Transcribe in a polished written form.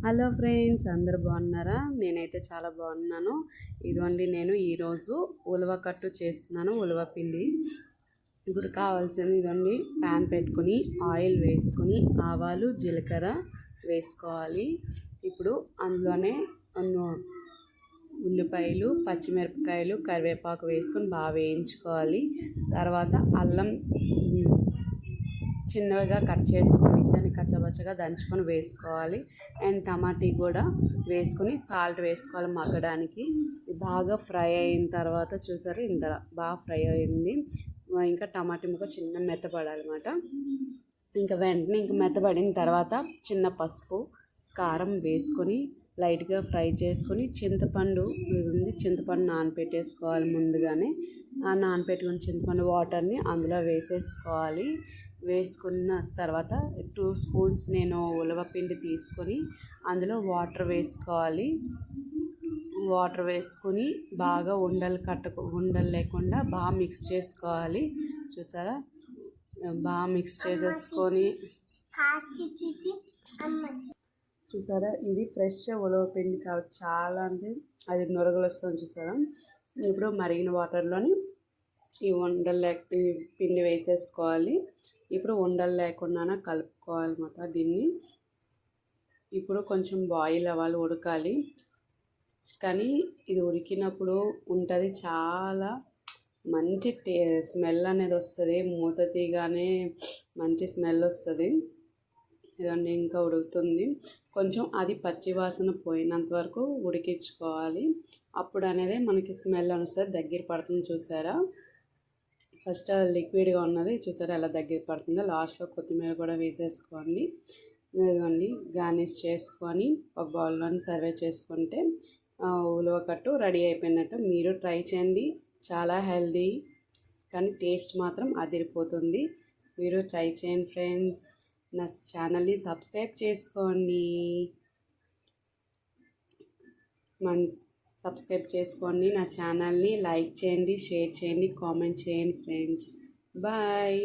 Hello friends, అందరు బాగున్నారా? నేనైతే చాలా బాగున్నాను. ఇదిగోండి, నేను ఈరోజు ఉలవకట్టు చేస్తున్నాను. ఉలవ పిండి. ఇప్పుడు కావాల్సింది ఇదండి, ప్యాన్ పెట్టుకుని ఆయిల్ వేసుకొని ఆవాలు జీలకర్ర వేసుకోవాలి. ఇప్పుడు అందులోనే ఉల్లిపాయలు పచ్చిమిరపకాయలు కరివేపాకు వేసుకొని బాగా వేయించుకోవాలి. తర్వాత అల్లం చిన్నగా కట్ చేసుకొని దాన్ని కచ్చబచ్చగా దంచుకొని వేసుకోవాలి. అండ్ టమాటీ కూడా వేసుకొని సాల్ట్ వేసుకోవాలి మగ్గడానికి. బాగా ఫ్రై అయిన తర్వాత చూసారు, ఇంత బాగా ఫ్రై అయింది. ఇంకా టమాటీ ముక్క చిన్న మెత్తపడాలన్నమాట. ఇంకా వెంటనే మెత్తపడిన తర్వాత చిన్న పసుపు కారం వేసుకొని లైట్గా ఫ్రై చేసుకొని చింతపండు నానపెట్టేసుకోవాలి ముందుగానే. ఆ నానపెట్టుకుని చింతపండు వాటర్ని అందులో వేసేసుకోవాలి. వేసుకున్న తర్వాత 2 స్పూన్స్ నేను ఉలవపిండి తీసుకొని అందులో వాటర్ వేసుకోవాలి. వాటర్ వేసుకొని బాగా ఉండలు లేకుండా బాగా మిక్స్ చేసుకోవాలి. చూసారా, బాగా మిక్స్ చేసేసుకొని చూసారా, ఇది ఫ్రెష్ ఉలవపిండి కాబట్టి చాలా అంటే అది నొరగలు వస్తుంది. చూసారా, ఇప్పుడు మరిగిన వాటర్లోని ఈ పిండి వేసేసుకోవాలి. ఇప్పుడు ఉండలు లేకుండా కలుపుకోవాలన్నమాట దీన్ని. ఇప్పుడు కొంచెం బాయిల్ అవ్వాలి, ఉడకాలి. కానీ ఇది ఉడికినప్పుడు ఉంటుంది చాలా మంచి స్మెల్ అనేది వస్తుంది. మూత తీయగానే మంచి స్మెల్ వస్తుంది. ఇదండి, ఇంకా ఉడుకుతుంది. కొంచెం అది పచ్చి వాసన పోయినంత వరకు ఉడికించుకోవాలి. అప్పుడు అనేది మనకి స్మెల్ వస్తుంది, దగ్గర పడుతుంది. చూసారా, ఫస్ట్ లిక్విడ్గా ఉన్నది చూసారా ఎలా దగ్గర పడుతుందో. లాస్ట్లో కొత్తిమీర కూడా వేసేసుకోండి. ఇదిగోండి, గార్నిష్ చేసుకొని ఒక బౌల్లో సర్వ్ చేసుకుంటే ఉలవకట్టు రెడీ అయిపోయినట్టు. మీరు ట్రై చేయండి, చాలా హెల్దీ, కానీ టేస్ట్ మాత్రం అదిరిపోతుంది. మీరు ట్రై చేయండి ఫ్రెండ్స్. నా ఛానల్ని సబ్స్క్రైబ్ చేసుకోండి. సబ్స్క్రైబ్ చేసుకోండి. నా ఛానల్ని లైక్ చేయండి, షేర్ చేయండి, కామెంట్ చేయండి ఫ్రెండ్స్. బాయ్.